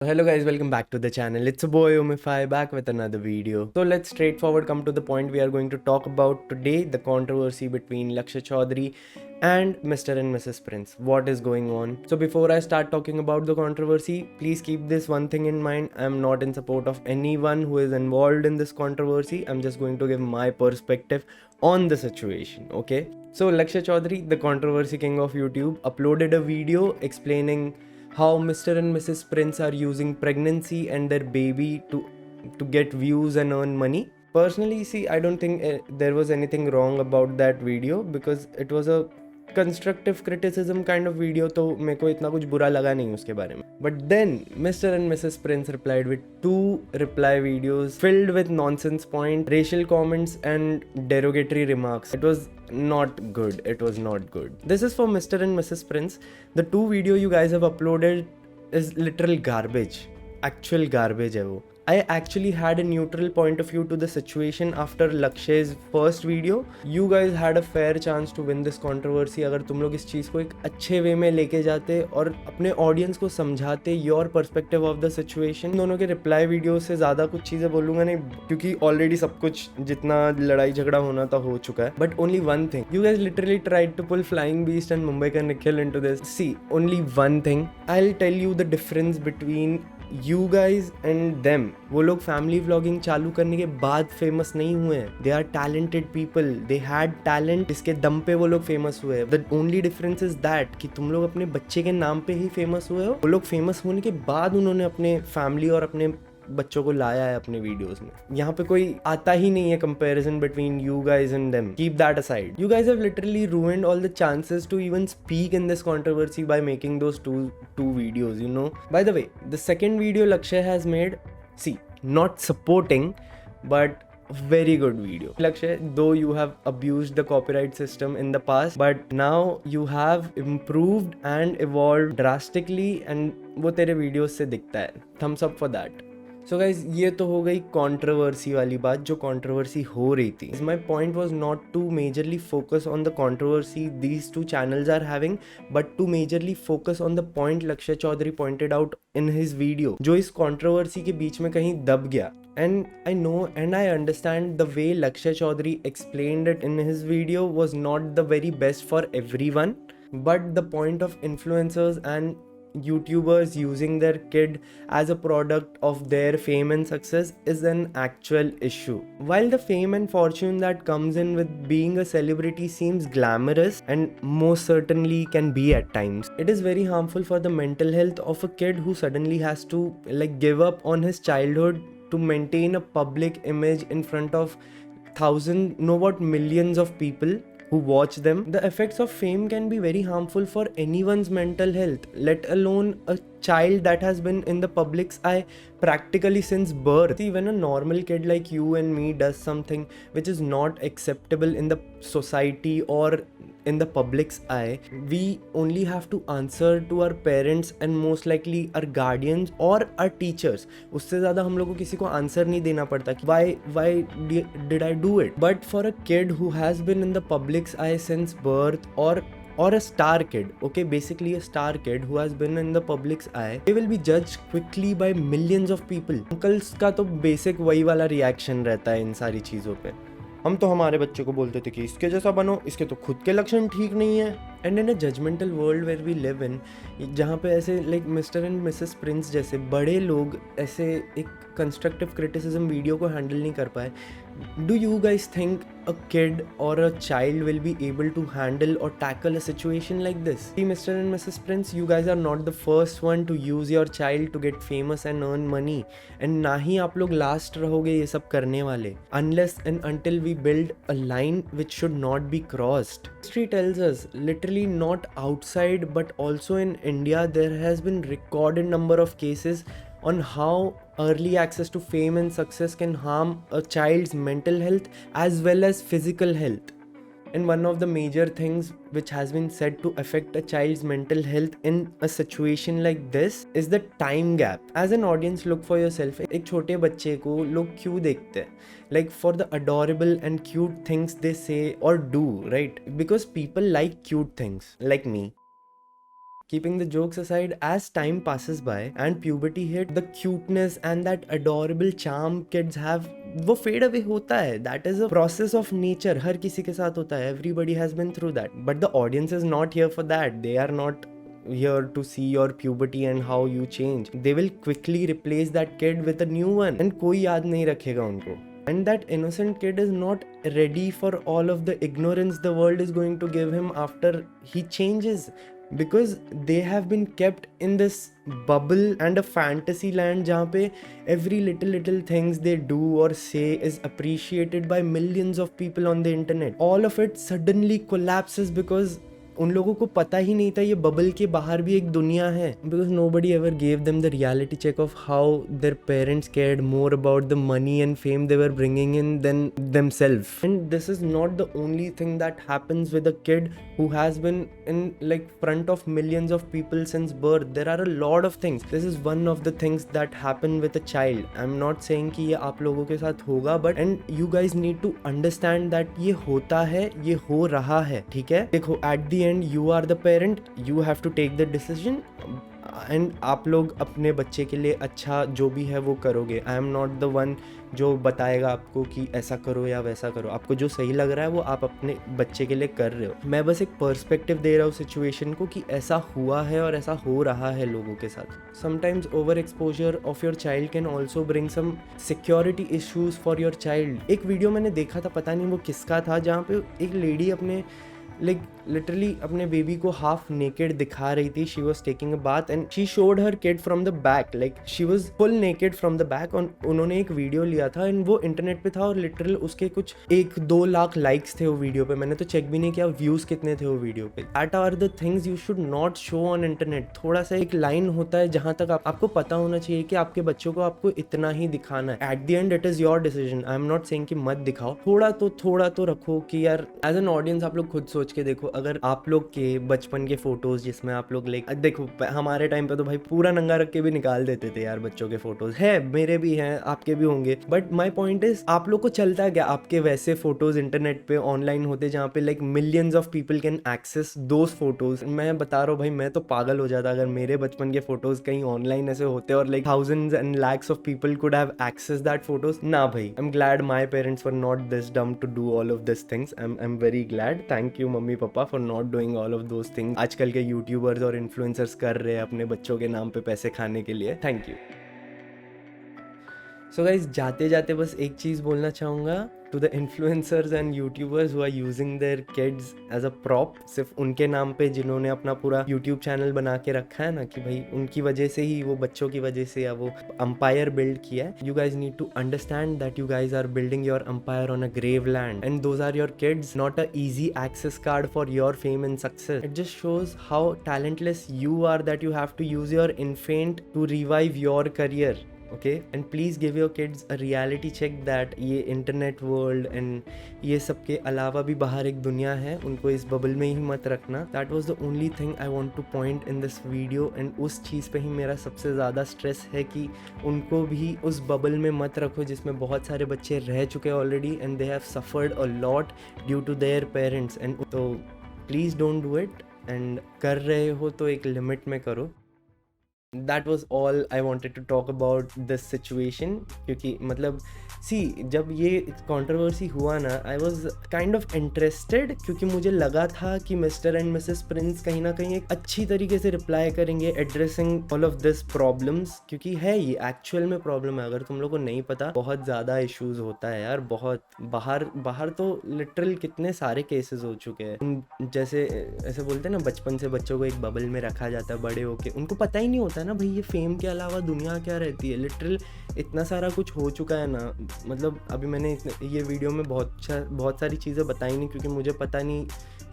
Hello guys, welcome back to the channel. It's a boy Omify back with another video. So let's straightforward come to the point we are going to talk about today, the controversy between Lakshya Chaudhary and Mr. and Mrs. Prince. What is going on? So before I start talking about the controversy, please keep this one thing in mind. I'm not in support of anyone who is involved in this controversy. I'm just going to give my perspective on the situation, okay? So Lakshya Chaudhary, the controversy king of YouTube, uploaded a video explaining how Mr. and Mrs. Prince are using pregnancy and their baby to get views and earn money. Personally, see, I don't think there was anything wrong about that video because it was a constructive criticism kind of video, तो मेरे को इतना कुछ बुरा लगा नहीं उसके बारे में. But then Mr. and Mrs. Prince replied with two reply videos filled with nonsense point, racial comments and derogatory remarks. It was not good. It was not good. This is for Mr. and Mrs. Prince. The two video you guys have uploaded is literal garbage. Actual garbage है वो. I actually had a neutral point of view to the situation after Lakshay's first video. You guys had a fair chance to win this controversy अगर तुम लोग इस चीज़ को एक अच्छे वे में लेके जाते और अपने ऑडियंस को समझाते your perspective of the situation. दोनों के रिप्लाई वीडियो से ज़्यादा कुछ चीज़ें बोलूँगा नहीं क्योंकि ऑलरेडी सब कुछ जितना लड़ाई झगड़ा होना था हो चुका है. But only one thing, you guys literally tried to pull Flying Beast and Mumbai का Nikhil into this. See, only one thing, I will tell you the difference between you guys and them. वो लोग फैमिली व्लॉगिंग चालू करने के बाद famous नहीं हुए हैं. They are talented people, they had talent जिसके दम पे वो लोग फेमस हुए. The only difference is that कि तुम लोग अपने बच्चे के नाम पे ही फेमस हुए हो. वो लोग फेमस होने के बाद उन्होंने अपने फैमिली और अपने बच्चों को लाया है अपने वीडियोस में. यहाँ पे कोई आता ही नहीं है comparison between you guys and them. Keep that aside. You guys have literally ruined all the chances to even speak in this controversy by making those two videos, you know. By the way, the second video Lakshay has made, see, not supporting but very good video. Lakshay, though you have abused the copyright system in the past, but now you have improved and evolved drastically and वो तेरे videos से दिखता है. Thumbs up for that. So guys, ये तो हो गई controversy वाली बात जो कंट्रोवर्सी हो रही थी. My point was not to majorly focus on the controversy these two channels are having, but to majorly focus on the point Lakshya Chaudhary pointed out in his video, जो इस कंट्रोवर्सी के बीच में कहीं दब गया. And I know and I understand the way Lakshya Chaudhary explained it in his video was not the very best for everyone, but the point of influencers and YouTubers using their kid as a product of their fame and success is an actual issue. While the fame and fortune that comes in with being a celebrity seems glamorous and most certainly can be at times, it is very harmful for the mental health of a kid who suddenly has to give up on his childhood to maintain a public image in front of thousands, no what, millions of people who watch them. The effects of fame can be very harmful for anyone's mental health, let alone a child that has been in the public's eye practically since birth. See, when a normal kid like you and me does something which is not acceptable in the society or in the public's eye, we only have to answer to our parents and most likely our guardians or our teachers. उससे ज़्यादा हम लोग को किसी को answer नहीं देना पड़ता कि why did I do it. But for a kid who has been in the public's eye since birth, or a star kid, okay, basically a star kid who has been in the public's eye, they will be judged quickly by millions of people. Uncles का तो basic वही वाला reaction रहता है इन सारी चीज़ों पे. हम तो हमारे बच्चे को बोलते थे कि इसके जैसा बनो, इसके तो खुद के लक्षण ठीक नहीं है. And in a judgemental world where we live in, जहाँ पे ऐसे मिस्टर एंड मिसेस प्रिंस जैसे बड़े लोग ऐसे एक कंस्ट्रक्टिव क्रिटिसिज्म वीडियो को हैंडल नहीं कर पाए, do you guys think a kid or a child will be able to handle or tackle a situation like this? See, Mr. and Mrs. Prince, you guys are not the first one to use your child to get famous and earn money. And ना ही आप लोग last रहोगे ये सब करने वाले, unless and until we build a line which should not be crossed. History tells us, literally not outside but also in India, there has been recorded number of cases on how early access to fame and success can harm a child's mental health as well as physical health. And one of the major things which has been said to affect a child's mental health in a situation like this is the time gap. As an audience, look for yourself. एक छोटे बच्चे को लोग क्यों देखते हैं? Like for the adorable and cute things they say or do, right? Because people like cute things, like me. keeping the jokes aside, as time passes by and puberty hit, the cuteness and that adorable charm kids have वो fade away होता है. That is a process of nature. हर किसी के साथ होता है. Everybody has been through that, but the audience is not here for that. They are not here to see your puberty and how you change. They will quickly replace that kid with a new one and कोई याद नहीं रखेगा उनको. And that innocent kid is not ready for all of the ignorance the world is going to give him after he changes, because they have been kept in this bubble and a fantasy land जहाँ पे every little things they do or say is appreciated by millions of people on the internet. All of it suddenly collapses because उन लोगों को पता ही नहीं था ये bubble के बाहर भी एक दुनिया है. Because nobody ever gave them the reality check of how their parents cared more about the money and fame they were bringing in than themselves. And this is not the only thing that happens with a kid who has been in like front of millions of people since birth. There are a lot of things. This is one of the things that happen with a child. I'm not saying कि ये आप लोगों के साथ होगा, but and you guys need to understand that ये होता है, ये हो रहा है. ठीक है, देखो at the end you are the parent, you have to take the decision and आप लोग अपने बच्चे के लिए अच्छा जो भी है वो करोगे. I am not the one जो बताएगा आपको कि ऐसा करो या वैसा करो. आपको जो सही लग रहा है वो आप अपने बच्चे के लिए कर रहे हो. मैं बस एक पर्सपेक्टिव दे रहा हूँ सिचुएशन को कि ऐसा हुआ है और ऐसा हो रहा है लोगों के साथ. Sometimes over exposure of your child can also bring some security issues for your child. एक वीडियो मैंने देखा था, पता नहीं वो किसका था, जहाँ पे एक लेडी अपने like literally अपने बेबी को हाफ नेकेड दिखा रही थी. She was taking a bath and she showed her kid from the back, like she was full naked from the back. और उन्होंने एक वीडियो लिया था एंड वो इंटरनेट पे था और लिटरल उसके कुछ 1-2 लाख लाइक्स थे वो वीडियो पे. मैंने तो चेक भी नहीं किया व्यूज कितने थे वो वीडियो पे. That are the things you should not show on internet. थोड़ा सा एक लाइन होता है जहां तक आपको पता होना चाहिए कि आपके बच्चों को आपको इतना ही दिखाना है. At the end it is your decision. I am not saying कि मत दिखाओ, थोड़ा तो रखो कि यार एज एन ऑडियंस आप लोग खुद सोच के देखो. अगर आप लोग के बचपन के फोटोज जिसमें आप लोग लाइक देखो, हमारे टाइम पे तो भाई पूरा नंगा रख के भी निकाल देते थे यार बच्चों के फोटोज. है, मेरे भी हैं, आपके भी होंगे, बट माय पॉइंट इज आप लोग को चलता है क्या आपके वैसे फोटोज इंटरनेट पे ऑनलाइन होते जहाँ पे like millions of people can access those photos. मैं बता रहा हूँ भाई, मैं तो पागल हो जाता अगर मेरे बचपन के फोटोज कहीं ऑनलाइन ऐसे होते और like thousands and lakhs of people could have access that photos. ना भाई, I am glad my parents were not this dumb to do all of this things. I am very glad. Thank you mummy papa for not doing all of those things. आजकल के YouTubers और influencers कर रहे हैं अपने बच्चों के नाम पे पैसे खाने के लिए. Thank you. सो गाइज, जाते जाते बस एक चीज़ बोलना चाहूँगा to the influencers and YouTubers who are using their kids as a prop. सिर्फ उनके नाम पे जिन्होंने अपना पूरा YouTube चैनल बना के रखा है ना, कि भाई उनकी वजह से ही, वो बच्चों की वजह से या वो empire बिल्ड किया है. You guys need to understand that you guys are building your empire on a grave land and those are your kids, not a easy access card for your fame and success. It just shows how talentless you are that you have to use your infant to revive your career. Okay, and please give your kids a reality check that ये internet world and ये सब के अलावा भी बाहर एक दुनिया है. उनको इस बबल में ही मत रखना. That was the only thing I want two point in this video. And उस चीज़ पे ही मेरा सबसे ज़्यादा स्ट्रेस है कि उनको भी उस बबल में मत रखो जिसमें बहुत सारे बच्चे रह चुके हैं already and they have suffered a lot due to their parents. And तो please don't do it. And कर रहे हो तो एक लिमिट में करो. That was all I wanted to talk about this situation. क्योंकि मतलब जब ये कंट्रोवर्सी हुआ ना, I was kind of interested क्योंकि मुझे लगा था कि मिस्टर एंड मिसेस प्रिंस कहीं ना कहीं एक अच्छी तरीके से रिप्लाई करेंगे addressing all of this problems. क्योंकि है ये एक्चुअल में प्रॉब्लम है. अगर तुम लोग को नहीं पता, बहुत ज़्यादा इश्यूज होता है यार. बहुत बाहर तो लिटरल कितने सारे केसेस हो चुके हैं. जैसे ऐसे बोलते हैं ना, बचपन से बच्चों को एक बबल में रखा जाता है, बड़े होके उनको पता ही नहीं होता ना भाई ये फेम के अलावा दुनिया क्या रहती है. लिटरल इतना सारा कुछ हो चुका है ना. मतलब अभी मैंने ये वीडियो में बहुत सारी चीज़ें बताई नहीं क्योंकि मुझे पता नहीं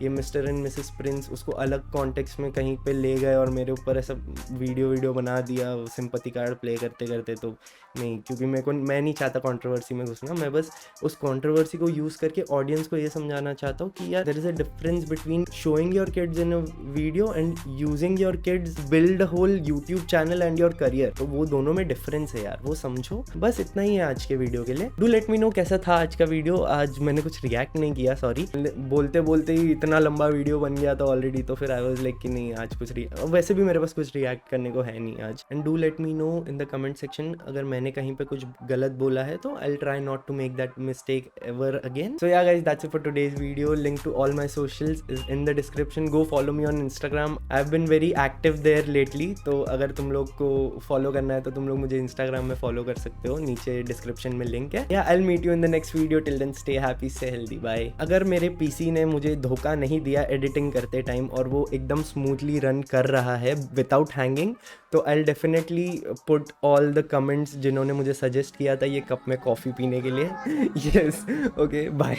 ये मिस्टर एंड मिसेस प्रिंस उसको अलग कॉन्टेक्स्ट में कहीं पे ले गए और मेरे ऊपर ऐसा वीडियो बना दिया सिंपैथी कार्ड प्ले करते करते. तो नहीं, क्योंकि मैं नहीं चाहता कंट्रोवर्सी में घुसना. मैं बस उस कंट्रोवर्सी को यूज़ करके ऑडियंस को ये समझाना चाहता हूँ कि यार there is a difference between showing your kids in a video and using your kids. Build whole YouTube YouTube channel and your career, तो वो दोनों में डिफरेंस है यार, वो समझो। बस इतना ही है आज के वीडियो के लिए। डू लेट मी नो कैसा था आज का वीडियो। आज मैंने कुछ रिएक्ट नहीं किया, सॉरी, बोलते बोलते ही इतना लंबा वीडियो बन गया था ऑलरेडी, तो फिर आई वाज लाइक कि नहीं आज कुछ वैसे भी मेरे पास कुछ रिएक्ट करने को है नहीं आज। And do let me know in the comment section अगर मैंने कहीं पे कुछ गलत बोला है तो I will try not to make that mistake ever again. So yeah guys, that's it for today's video. Link to all my socials is in the description. Go follow me on Instagram, I have been very active there lately, तो अगर तुम लोग को follow करना है तो तुम लोग मुझे इंस्टाग्राम में फॉलो कर सकते हो, नीचे डिस्क्रिप्शन में लिंक है। या I will meet you in the next video. Till then stay happy, stay healthy, bye. अगर मेरे पीसी ने मुझे धोखा नहीं दिया एडिटिंग करते टाइम और वो एकदम स्मूथली रन कर रहा है विदाउट हैंगिंग, तो I will definitely put all the comments जिन्होंने मुझे सजेस्ट किया था ये कप में कॉफ़ी पीने के लिए। Yes, okay, bye.